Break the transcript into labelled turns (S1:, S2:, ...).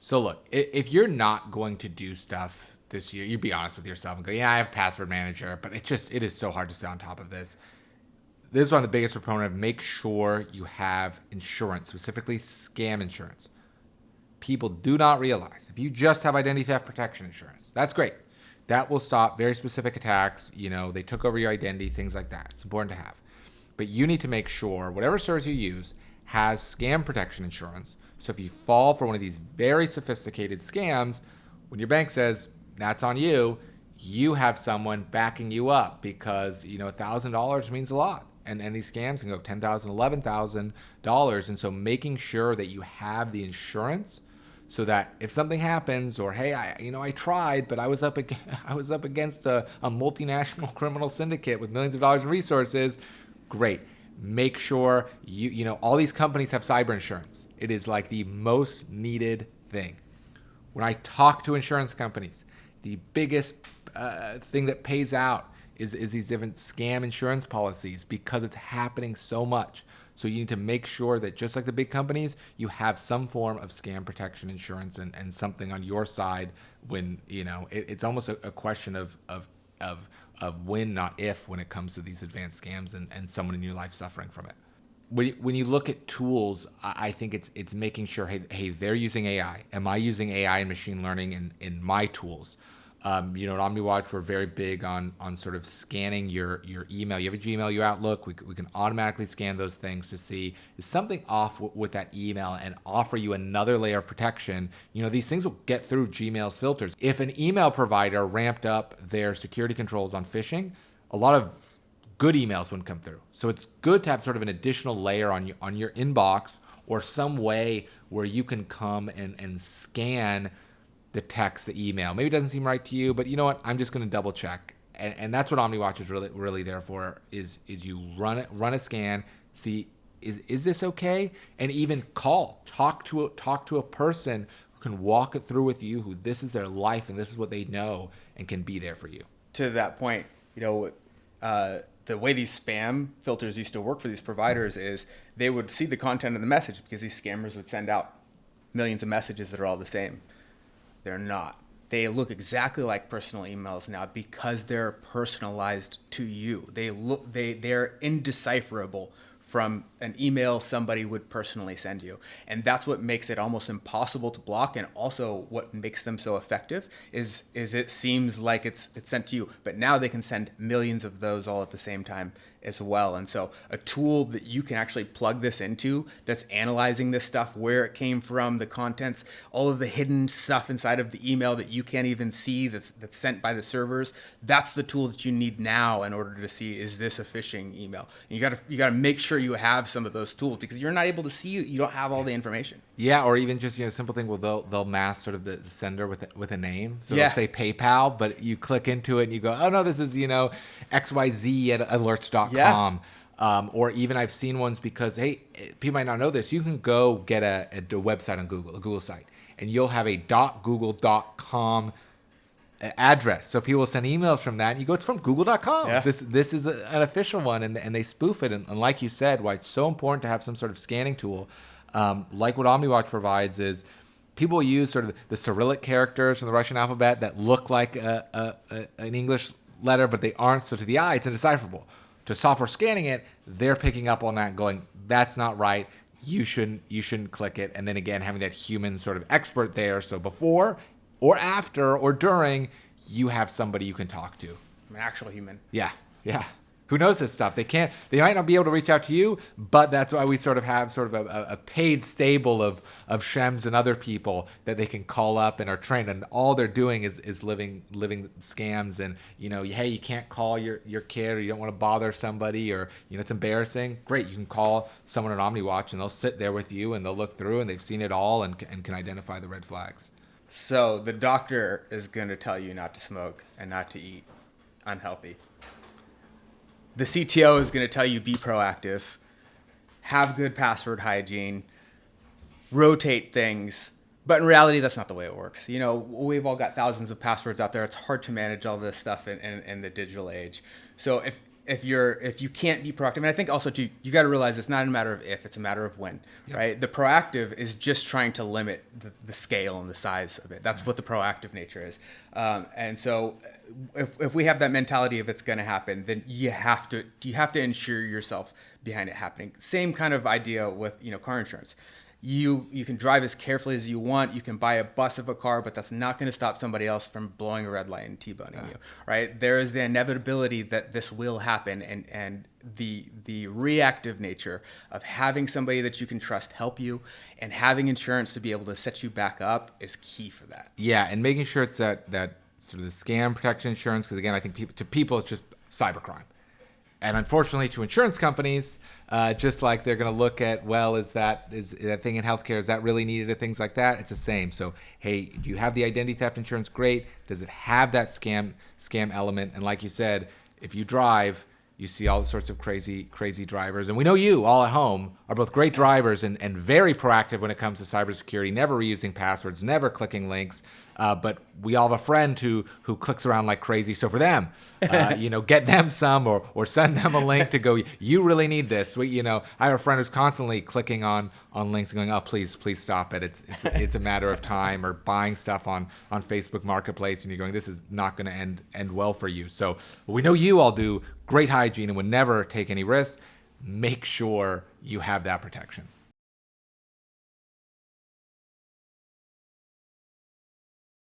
S1: So look, if you're not going to do stuff this year, you be honest with yourself and go, yeah, I have password manager, but it is so hard to stay on top of this. This is one of the biggest proponent of make sure you have insurance, specifically scam insurance. People do not realize if you just have identity theft protection insurance, that's great. That will stop very specific attacks. They took over your identity, things like that. It's important to have. But you need to make sure whatever service you use has scam protection insurance. So if you fall for one of these very sophisticated scams, when your bank says that's on you, you have someone backing you up because, $1,000 means a lot. And these scams can go $10,000, $11,000. And so making sure that you have the insurance so that if something happens or, hey, I tried, but I was up against a multinational criminal syndicate with millions of dollars in resources, great. Make sure all these companies have cyber insurance. It is like the most needed thing. When I talk to insurance companies, the biggest thing that pays out is these different scam insurance policies because it's happening so much. So you need to make sure that just like the big companies, you have some form of scam protection insurance and something on your side when, it's almost a question of when, not if, when it comes to these advanced scams and someone in your life suffering from it. When you look at tools, I think it's making sure, hey, they're using AI. Am I using AI and machine learning in my tools? At OmniWatch, we're very big on sort of scanning your email. You have a Gmail, your Outlook. We can automatically scan those things to see is something off with that email and offer you another layer of protection. These things will get through Gmail's filters. If an email provider ramped up their security controls on phishing, a lot of good emails wouldn't come through. So it's good to have sort of an additional layer on your inbox or some way where you can come and scan the text, the email. Maybe it doesn't seem right to you, but you know what? I'm just going to double check. And that's what OmniWatch is really there for is you run a scan, see is this okay? And even talk to a person who can walk it through with you, who this is their life and this is what they know and can be there for you.
S2: To that point, the way these spam filters used to work for these providers is they would see the content of the message because these scammers would send out millions of messages that are all the same. They're not. They look exactly like personal emails now because they're personalized to you. They're indecipherable from an email somebody would personally send you. And that's what makes it almost impossible to block, and also what makes them so effective is it seems like it's sent to you, but now they can send millions of those all at the same time as well. And so a tool that you can actually plug this into that's analyzing this stuff, where it came from, the contents, all of the hidden stuff inside of the email that you can't even see that's sent by the servers, that's the tool that you need now in order to see, is this a phishing email? And you gotta make sure you have some of those tools because you're not able to see, you don't have all the information.
S1: Yeah, or even just simple thing. Well, they'll mask sort of the sender with a name. So they'll say PayPal, but you click into it and you go, oh no, this is XYZ at alerts.com. Yeah. Or even I've seen ones because hey, people might not know this. You can go get a website on Google, a Google site, and you'll have a .google.com address. So people send emails from that and you go, it's from google.com. Yeah. This is an official one, and they spoof it. And like you said, why it's so important to have some sort of scanning tool. Like what OmniWatch provides is people use sort of the Cyrillic characters from the Russian alphabet that look like an English letter, but they aren't. So to the eye, it's indecipherable. To software scanning it, they're picking up on that and going, that's not right. You shouldn't click it. And then again, having that human sort of expert there. So before or after or during, you have somebody you can talk to.
S2: An actual human.
S1: Yeah. Who knows this stuff? They might not be able to reach out to you, but that's why we sort of have sort of a paid stable of Shems and other people that they can call up and are trained, and all they're doing is living scams. And hey, you can't call your kid, or you don't want to bother somebody, or it's embarrassing. Great, you can call someone at OmniWatch and they'll sit there with you and they'll look through and they've seen it all and can identify the red flags.
S2: So the doctor is going to tell you not to smoke and not to eat unhealthy. The CTO is going to tell you be proactive, have good password hygiene, rotate things. But in reality, that's not the way it works. We've all got thousands of passwords out there. It's hard to manage all this stuff in the digital age. So if you can't be proactive, and I think also too, you got to realize it's not a matter of if, it's a matter of when, right? The proactive is just trying to limit the scale and the size of it. That's what the proactive nature is. And so if we have that mentality of it's going to happen, then you have to ensure yourself behind it happening. Same kind of idea with, car insurance. You can drive as carefully as you want. You can buy a bus of a car, but that's not going to stop somebody else from blowing a red light and T-boning you, right? There is the inevitability that this will happen, and the reactive nature of having somebody that you can trust help you and having insurance to be able to set you back up is key for that.
S1: Yeah, and making sure it's that sort of the scam protection insurance, because again, I think to people it's just cybercrime. And unfortunately, to insurance companies, just like they're going to look at, well, is that thing in healthcare, is that really needed, or things like that? It's the same. So, hey, if you have the identity theft insurance, great. Does it have that scam element? And like you said, if you drive, you see all sorts of crazy drivers. And we know you all at home are both great drivers and very proactive when it comes to cybersecurity, never reusing passwords, never clicking links. But we all have a friend who clicks around like crazy. So for them, get them some or send them a link to go, you really need this. I have a friend who's constantly clicking on links and going, oh, please stop it. It's a matter of time, or buying stuff on Facebook Marketplace. And you're going, this is not going to end well for you. So we know you all do great hygiene and would never take any risks. Make sure you have that protection.